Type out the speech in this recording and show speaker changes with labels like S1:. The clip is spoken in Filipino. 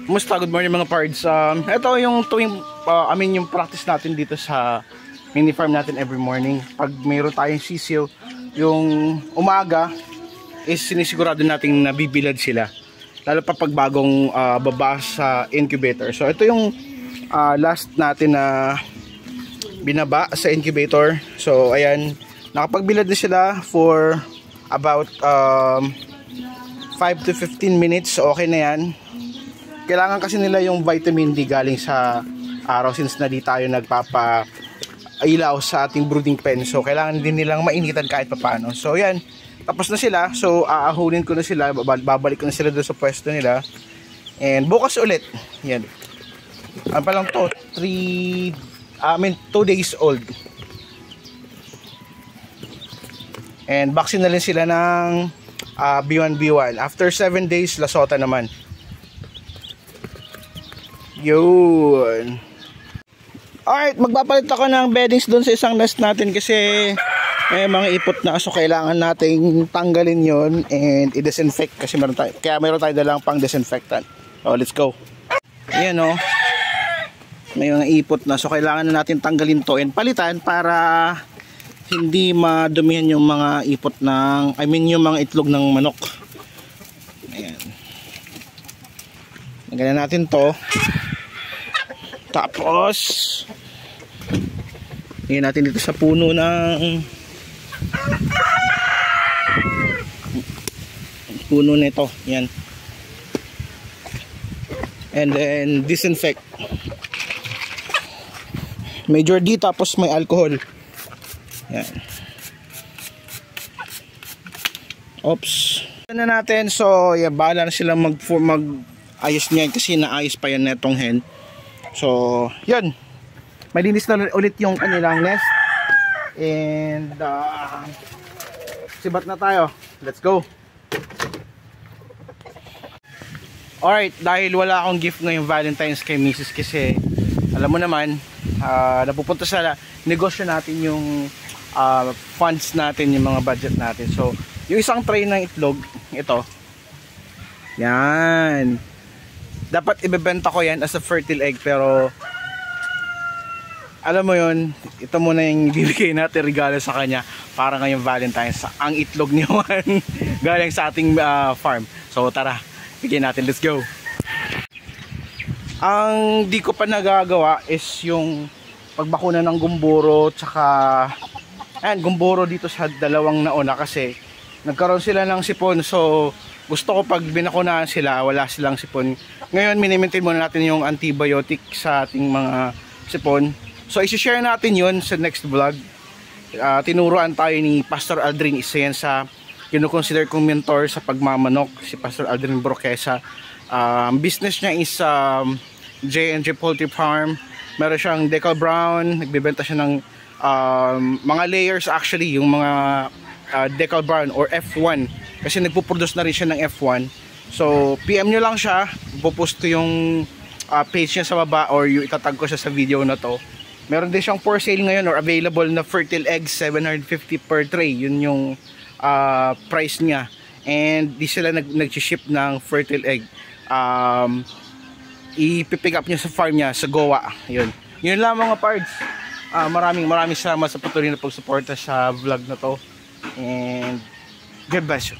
S1: Kumusta? Good morning mga pards. Ito yung tuwing, yung practice natin dito sa mini farm natin every morning. Pag mayroon tayong sisiyo, yung umaga is sinisigurado natin nabibilad sila. Lalo pa pag bagong baba sa incubator. So ito yung last natin na binaba sa incubator. So ayan, nakapagbilad na sila for about 5 to 15 minutes. Okay na yan. Kailangan kasi nila yung vitamin D galing sa araw since na di tayo nagpapailaw sa ating brooding pen. So kailangan din nilang mainitan kahit papaano. So yan, tapos na sila. So aahulin ko na sila, babalik ko na sila doon sa pwesto nila. And bukas ulit. Yan. Ano pa lang to? 2 days old. And vaccine na rin sila ng B1B1. After 7 days, lasota naman. Yun. Alright, magpapalit ako ng beddings doon sa isang nest natin kasi may mga ipot na aso, kailangan nating tanggalin yon and i-disinfect kasi meron tayo dalang pang disinfectant. Oh, let's go. Ayan oh. May mga ipot na, so kailangan na natin tanggalin to and palitan para hindi madumihan yung mga ipot ng, yung mga itlog ng manok. Ayan. Nagalan natin to. Tapos hingin natin dito sa puno ng puno nito. Yan. And then disinfect. Major D tapos may alcohol. Yan. Oops. Na natin. So, yeah, bahala na sila mag-ayos niyan kasi naayos pa yan netong hen. So, yun. Malinis na ulit yung kanilang nest. And, sibat na tayo. Let's go. Alright, dahil wala akong gift ngayong Valentine's kay Mrs. kasi, alam mo naman, napupunta sa negosyo natin yung funds natin, yung mga budget natin. So yung isang tray ng itlog, ito yan, dapat ibebenta ko yan as a fertile egg, pero alam mo yun, ito muna yung bibigay natin regalo sa kanya para ngayong Valentine's, ang itlog ni Juan galing sa ating farm. So tara, bigyan natin, let's go. Ang di ko pa nagagawa is yung pagbakuna ng gumboro, tsaka ayan, gumboro dito sa dalawang nauna kasi nagkaroon sila ng sipon. So gusto ko pag binakunahan sila, wala silang sipon. Ngayon minimaintain muna natin yung antibiotic sa ating mga sipon. So isi-share natin yun sa next vlog. Tinuruan tayo ni Pastor Aldrin, isa yan sa kinukonsider kong mentor sa pagmamanok, si Pastor Aldrin Broquesa. Business niya is J&J Poultry Farm. Meron siyang Decal Brown, nagbebenta siya ng mga layers, actually yung mga Decal Brown or F1 kasi nagpo-produce na rin siya ng F1. So PM nyo lang siya, pupost ko yung page niya sa baba or yung itatag ko siya sa video na to. Meron din siyang for sale ngayon or available na fertile eggs, 750 per tray, yun yung price niya. And di sila nag-ship ng fertile egg. I-pick up niya sa farm niya sa Goa. Yun lang mga pards. Maraming salamat sa patuloy na pagsuporta sa vlog na to. And God bless you.